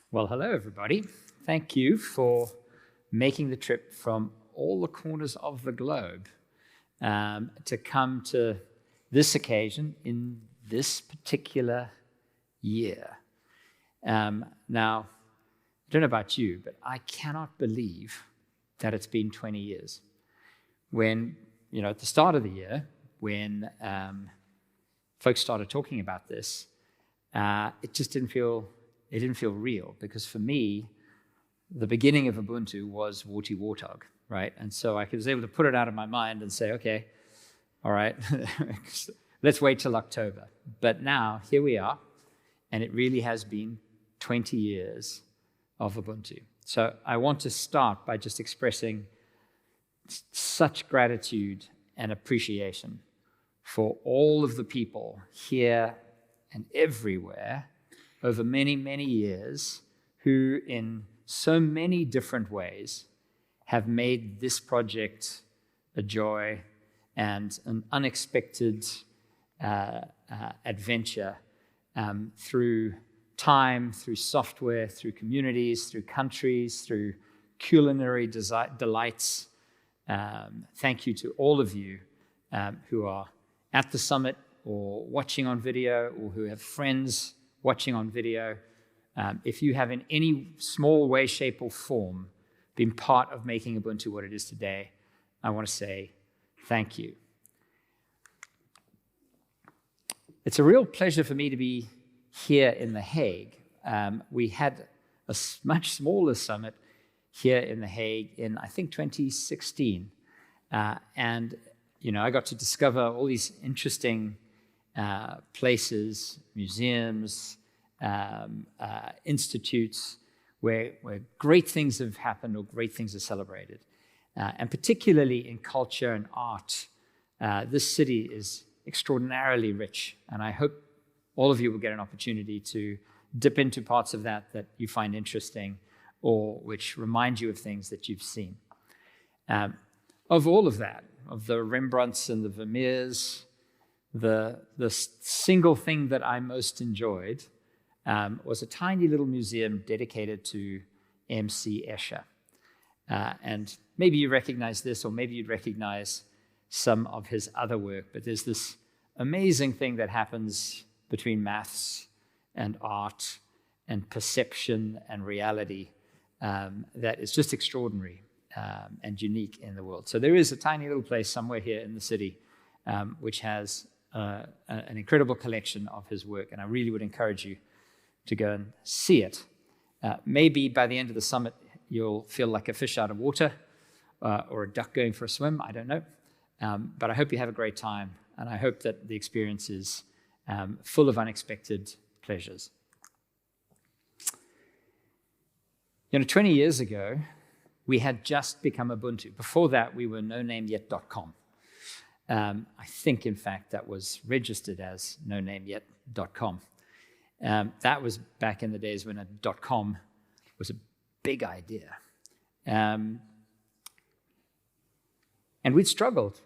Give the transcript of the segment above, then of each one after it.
Well, hello, everybody. Thank you for making the trip from all the corners of the globe to come to this occasion in this particular year. Now, I don't know about you, but I cannot believe that it's been 20 years. When, at the start of the year, when folks started talking about this, it just didn't feel real, because for me, the beginning of Ubuntu was warthog, right? And so I was able to put it out of my mind and say, okay, all right, let's wait till October. But now, here we are, and it really has been 20 years of Ubuntu. So I want to start by just expressing such gratitude and appreciation for all of the people here and everywhere over many, many years who, in so many different ways, have made this project a joy and an unexpected adventure through time, through software, through communities, through countries, through culinary delights. Thank you to all of you who are at the summit or watching on video, or who have friends watching on video. If you have in any small way, shape, or form been part of making Ubuntu what it is today, I want to say thank you. It's a real pleasure for me to be here in The Hague. We had a much smaller summit here in The Hague in, I think, 2016. And, I got to discover all these interesting places, museums, institutes where great things have happened or great things are celebrated. And particularly in culture and art, this city is extraordinarily rich. And I hope all of you will get an opportunity to dip into parts of that you find interesting, or which remind you of things that you've seen. Of all of that, of the Rembrandts and the Vermeers, the single thing that I most enjoyed was a tiny little museum dedicated to M.C. Escher. And maybe you recognize this, or maybe you'd recognize some of his other work, but there's this amazing thing that happens between maths and art and perception and reality that is just extraordinary and unique in the world. So there is a tiny little place somewhere here in the city which has an incredible collection of his work, and I really would encourage you to go and see it. Maybe by the end of the summit, you'll feel like a fish out of water or a duck going for a swim, I don't know. But I hope you have a great time, and I hope that the experience is full of unexpected pleasures. 20 years ago, we had just become Ubuntu. Before that, we were nonameyet.com. I think, in fact, that was registered as nonameyet.com. That was back in the days when a .com was a big idea. And we'd struggled,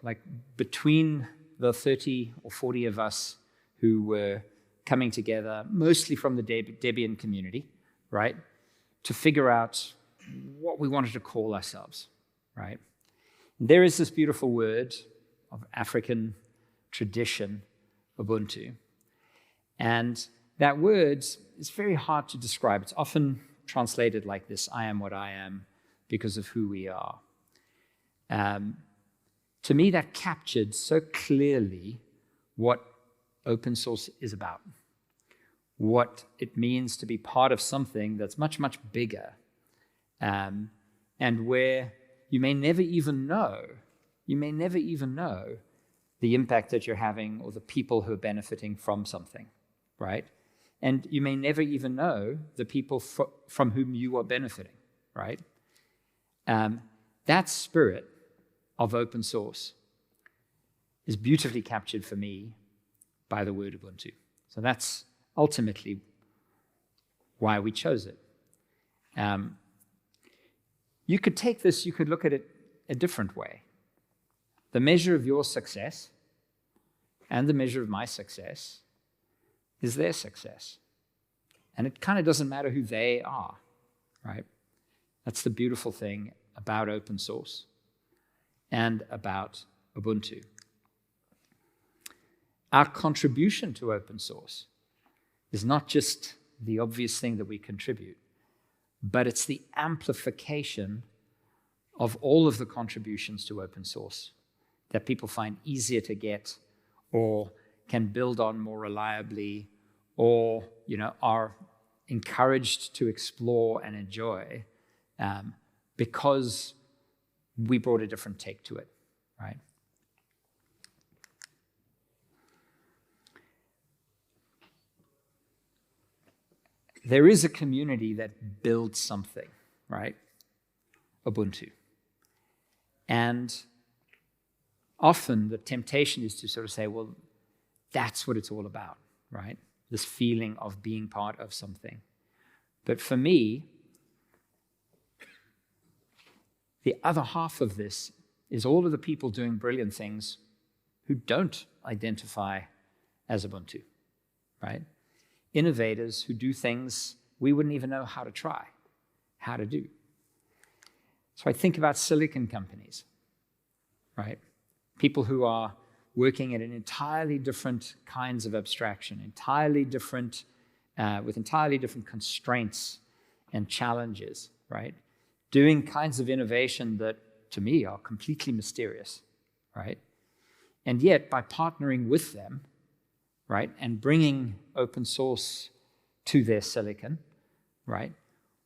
between the 30 or 40 of us who were coming together, mostly from the Debian community, right, to figure out what we wanted to call ourselves, right? And there is this beautiful word of African tradition, Ubuntu. And that word is very hard to describe. It's often translated like this: I am what I am because of who we are. To me, that captured so clearly what open source is about, what it means to be part of something that's much, much bigger, and where you may never even know the impact that you're having or the people who are benefiting from something, right? And you may never even know the people from whom you are benefiting, right? That spirit of open source is beautifully captured for me by the word Ubuntu. So that's ultimately why we chose it. You could take this, you could look at it a different way. The measure of your success and the measure of my success is their success. And it kind of doesn't matter who they are, right? That's the beautiful thing about open source and about Ubuntu. Our contribution to open source is not just the obvious thing that we contribute, but it's the amplification of all of the contributions to open source that people find easier to get or can build on more reliably, or are encouraged to explore and enjoy because we brought a different take to it, right? There is a community that builds something, right? Ubuntu. And often the temptation is to sort of say, well, that's what it's all about, right? This feeling of being part of something. But for me, the other half of this is all of the people doing brilliant things who don't identify as Ubuntu, right? Innovators who do things we wouldn't even know how to try, how to do. So I think about silicon companies, right? People who are working at an entirely different kinds of abstraction, entirely different, with entirely different constraints and challenges, right? Doing kinds of innovation that, to me, are completely mysterious, right? And yet, by partnering with them, right, and bringing open source to their silicon, right,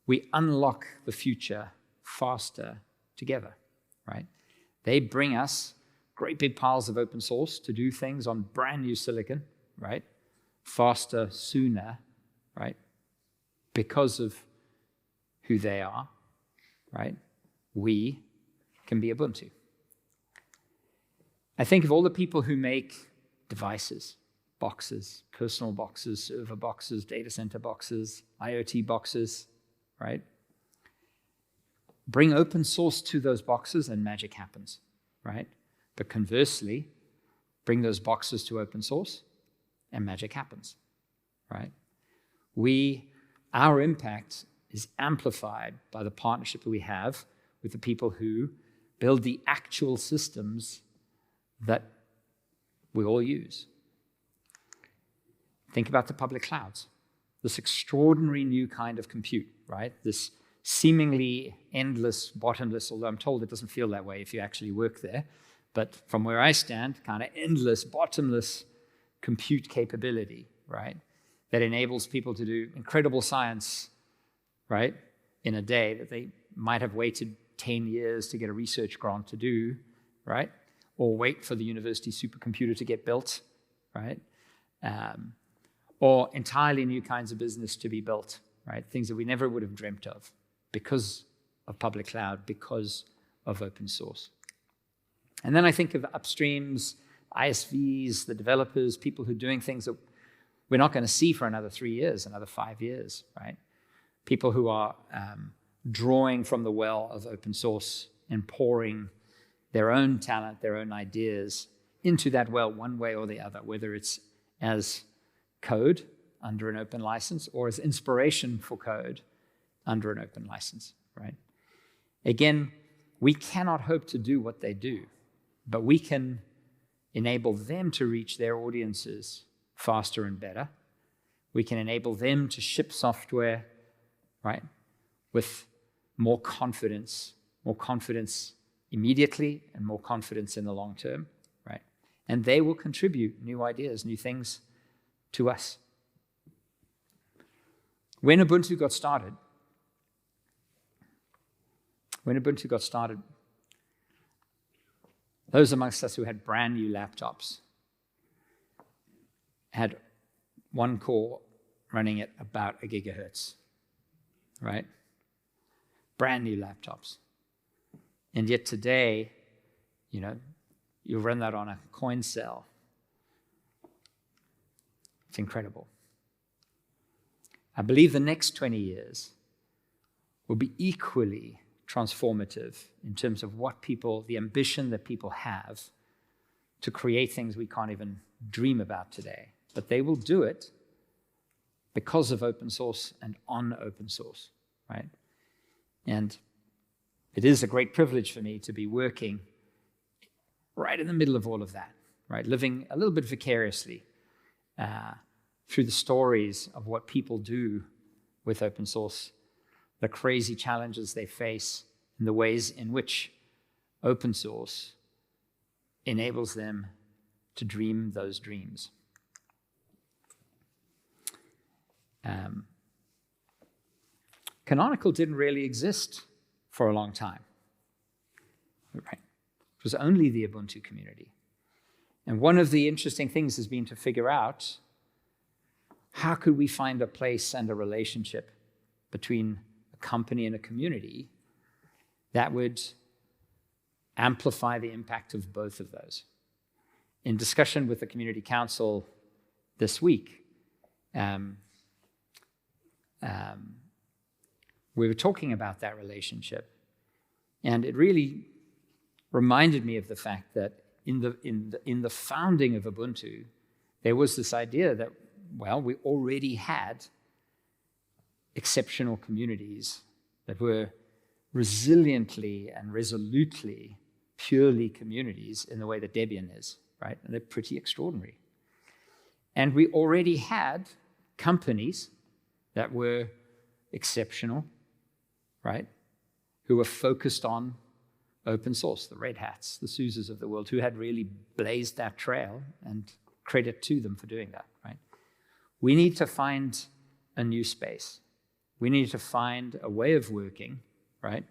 we unlock the future faster together, right? They bring us great big piles of open source to do things on brand new silicon, right? Faster, sooner, right? Because of who they are, right? We can be Ubuntu. I think of all the people who make devices, boxes, personal boxes, server boxes, data center boxes, IoT boxes, right? Bring open source to those boxes and magic happens, right? But conversely, bring those boxes to open source and magic happens, right? Our impact is amplified by the partnership that we have with the people who build the actual systems that we all use. Think about the public clouds, this extraordinary new kind of compute, right? This seemingly endless, bottomless, although I'm told it doesn't feel that way if you actually work there, but from where I stand, kind of endless, bottomless compute capability, right? That enables people to do incredible science, right, in a day that they might have waited 10 years to get a research grant to do, right? Or wait for the university supercomputer to get built, right? Or entirely new kinds of business to be built, right? Things that we never would have dreamt of because of public cloud, because of open source. And then I think of upstreams, ISVs, the developers, people who are doing things that we're not going to see for another 3 years, another 5 years, right? People who are drawing from the well of open source and pouring their own talent, their own ideas into that well one way or the other, whether it's as code under an open license or as inspiration for code under an open license, right? Again, we cannot hope to do what they do, but we can enable them to reach their audiences faster and better. We can enable them to ship software, right, with more confidence immediately and more confidence in the long term, right? And they will contribute new ideas, new things to us. When Ubuntu got started, those amongst us who had brand new laptops had one core running at about 1 gigahertz, right? Brand new laptops. And yet today, you run that on a coin cell. It's incredible. I believe the next 20 years will be equally transformative in terms of the ambition that people have to create things we can't even dream about today. But they will do it because of open source and on open source, right? And it is a great privilege for me to be working right in the middle of all of that, right? Living a little bit vicariously through the stories of what people do with open source, the crazy challenges they face, and the ways in which open source enables them to dream those dreams. Canonical didn't really exist for a long time, right? It was only the Ubuntu community. And one of the interesting things has been to figure out how could we find a place and a relationship between a company and a community that would amplify the impact of both of those. In discussion with the Community Council this week, we were talking about that relationship, and it really reminded me of the fact that in the founding of Ubuntu, there was this idea that, well, we already had exceptional communities that were resiliently and resolutely purely communities in the way that Debian is, right? And they're pretty extraordinary. And we already had companies that were exceptional, right? Who were focused on open source, the Red Hats, the SUSEs of the world, who had really blazed that trail, and credit to them for doing that, right? We need to find a new space. We need to find a way of working, right,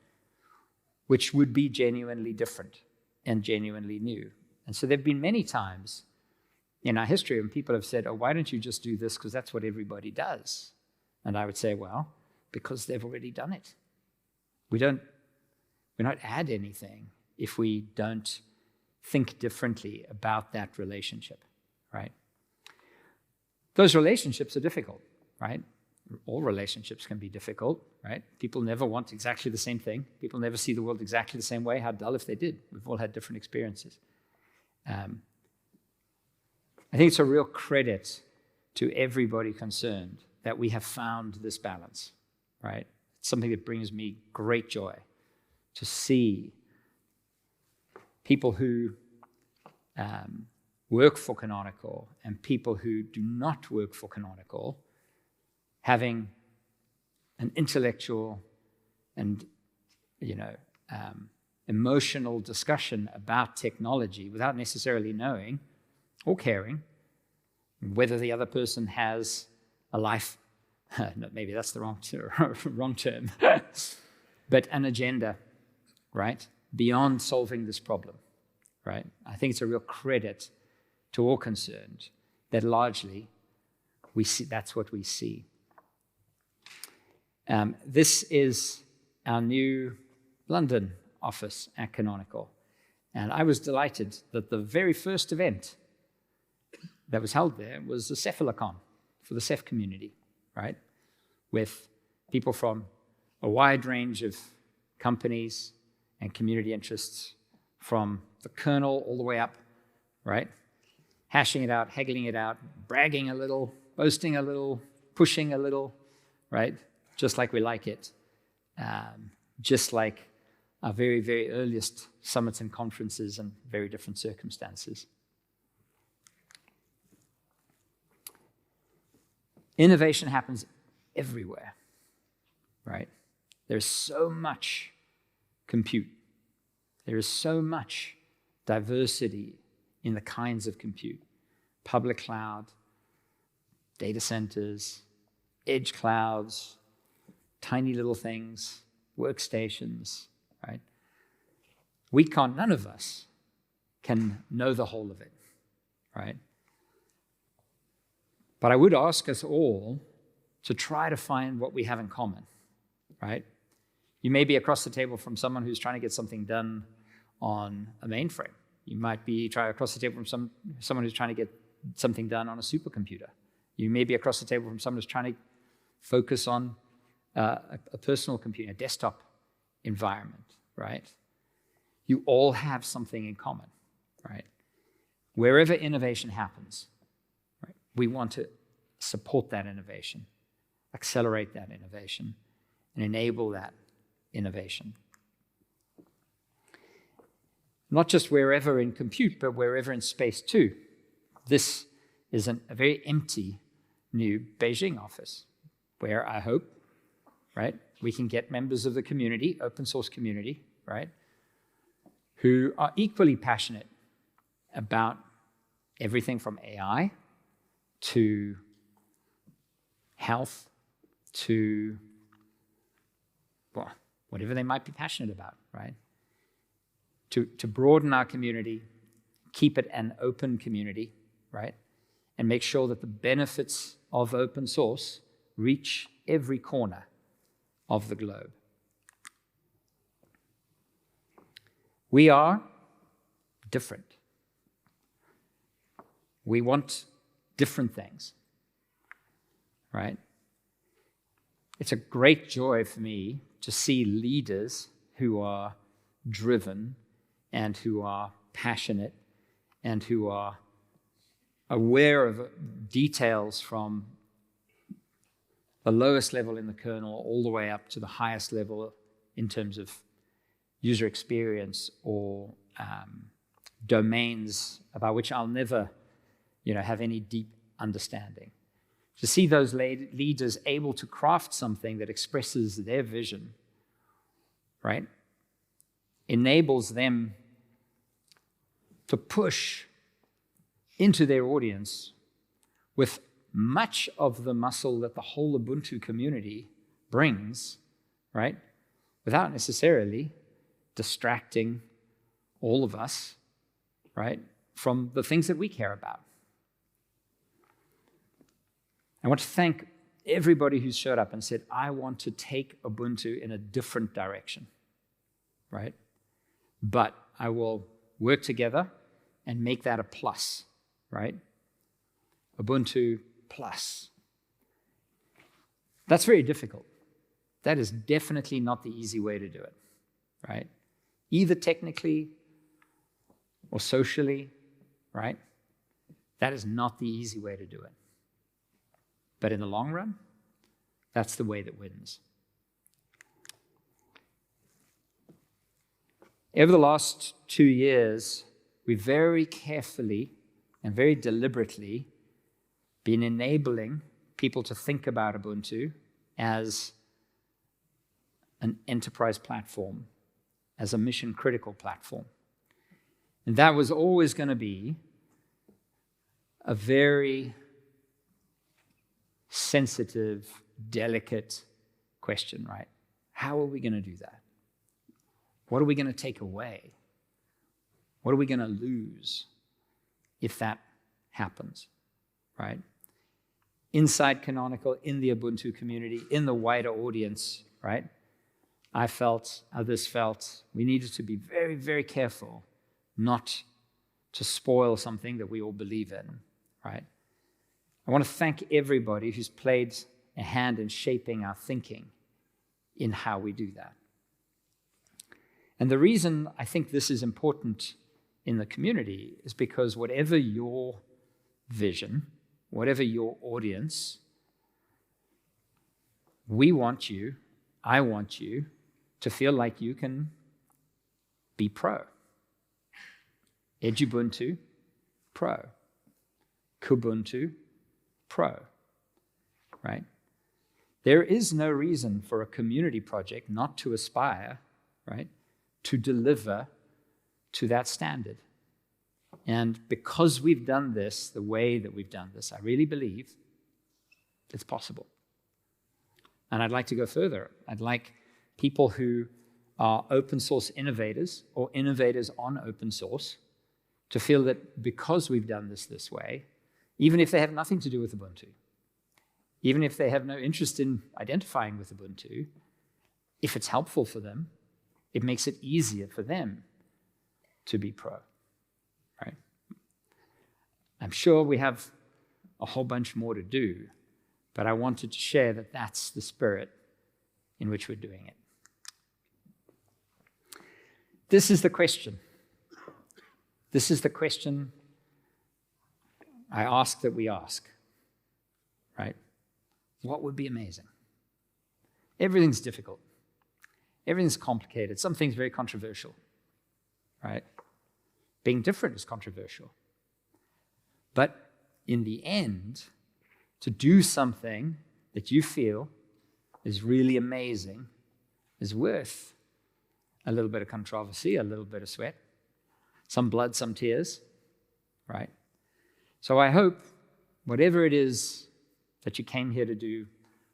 which would be genuinely different and genuinely new. And so there have been many times in our history when people have said, oh, why don't you just do this because that's what everybody does? And I would say, well, because they've already done it. We don't add anything if we don't think differently about that relationship, right? Those relationships are difficult, right? All relationships can be difficult, right? People never want exactly the same thing. People never see the world exactly the same way. How dull if they did. We've all had different experiences. I think it's a real credit to everybody concerned that we have found this balance, right? It's something that brings me great joy to see people who work for Canonical and people who do not work for Canonical having an intellectual and, emotional discussion about technology without necessarily knowing or caring whether the other person has a life, no, maybe that's the wrong term, but an agenda, right, beyond solving this problem, right? I think it's a real credit to all concerned that largely we see that's what we see. This is our new London office at Canonical, and I was delighted that the very first event that was held there was the Cephalacon for the Ceph community, right? With people from a wide range of companies and community interests, from the kernel all the way up, right? Hashing it out, haggling it out, bragging a little, boasting a little, pushing a little, right? Just like we like it. Just like our very, very earliest summits and conferences in very different circumstances. Innovation happens everywhere, right? There's so much compute. There is so much diversity in the kinds of compute. Public cloud, data centers, edge clouds, tiny little things, workstations, right? None of us can know the whole of it, right? But I would ask us all to try to find what we have in common, right? You may be across the table from someone who's trying to get something done on a mainframe. You might be across the table from someone who's trying to get something done on a supercomputer. You may be across the table from someone who's trying to focus on a personal computer, a desktop environment, right? You all have something in common, right? Wherever innovation happens, right, we want to support that innovation. accelerate that innovation and enable that innovation. Not just wherever in compute, but wherever in space too. This is a very empty new Beijing office where I hope, right, we can get members of the community, open source community, right, who are equally passionate about everything from AI to health to, well, whatever they might be passionate about, right? To broaden our community, keep it an open community, right? And make sure that the benefits of open source reach every corner of the globe. We are different. We want different things, right? It's a great joy for me to see leaders who are driven and who are passionate and who are aware of details from the lowest level in the kernel all the way up to the highest level in terms of user experience or domains about which I'll never, have any deep understanding. To see those leaders able to craft something that expresses their vision, right, enables them to push into their audience with much of the muscle that the whole Ubuntu community brings, right, without necessarily distracting all of us, right, from the things that we care about. I want to thank everybody who's showed up and said, I want to take Ubuntu in a different direction, right? But I will work together and make that a plus, right? Ubuntu plus. That's very difficult. That is definitely not the easy way to do it, right? Either technically or socially, right? That is not the easy way to do it. But in the long run, that's the way that wins. Over the last 2 years, we've very carefully and very deliberately been enabling people to think about Ubuntu as an enterprise platform, as a mission-critical platform. And that was always going to be a very sensitive, delicate question, right? How are we going to do that? What are we going to take away? What are we going to lose if that happens, right? Inside Canonical, in the Ubuntu community, in the wider audience, right? I felt, others felt, we needed to be very, very careful not to spoil something that we all believe in, right? I want to thank everybody who's played a hand in shaping our thinking in how we do that. And the reason I think this is important in the community is because whatever your vision, whatever your audience, we want you, I want you to feel like you can be pro. Edubuntu, pro. Kubuntu, pro, right? There is no reason for a community project not to aspire, right, to deliver to that standard. And because we've done this the way that we've done this, I really believe it's possible. And I'd like to go further. I'd like people who are open source innovators or innovators on open source to feel that because we've done this way, even if they have nothing to do with Ubuntu, even if they have no interest in identifying with Ubuntu, if it's helpful for them, it makes it easier for them to be pro, right? I'm sure we have a whole bunch more to do, but I wanted to share that that's the spirit in which we're doing it. This is the question. This is the question I ask that we ask, right? what would be amazing? Everything's difficult. Everything's complicated. Some things very controversial, right? Being different is controversial. But in the end, to do something that you feel is really amazing is worth a little bit of controversy, a little bit of sweat, some blood, some tears, right? So I hope whatever it is that you came here to do,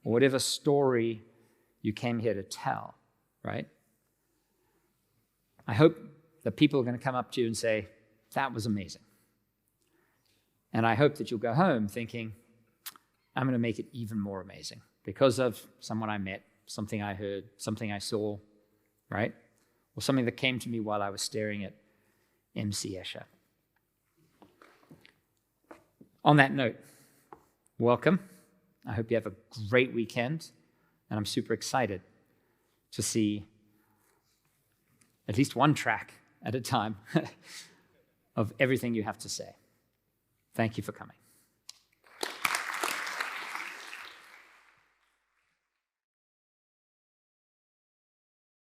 or whatever story you came here to tell, right? I hope that people are going to come up to you and say, that was amazing. And I hope that you'll go home thinking, I'm going to make it even more amazing because of someone I met, something I heard, something I saw, right? Or something that came to me while I was staring at MC Escher. On that note, welcome. I hope you have a great weekend, and I'm super excited to see at least one track at a time of everything you have to say. Thank you for coming.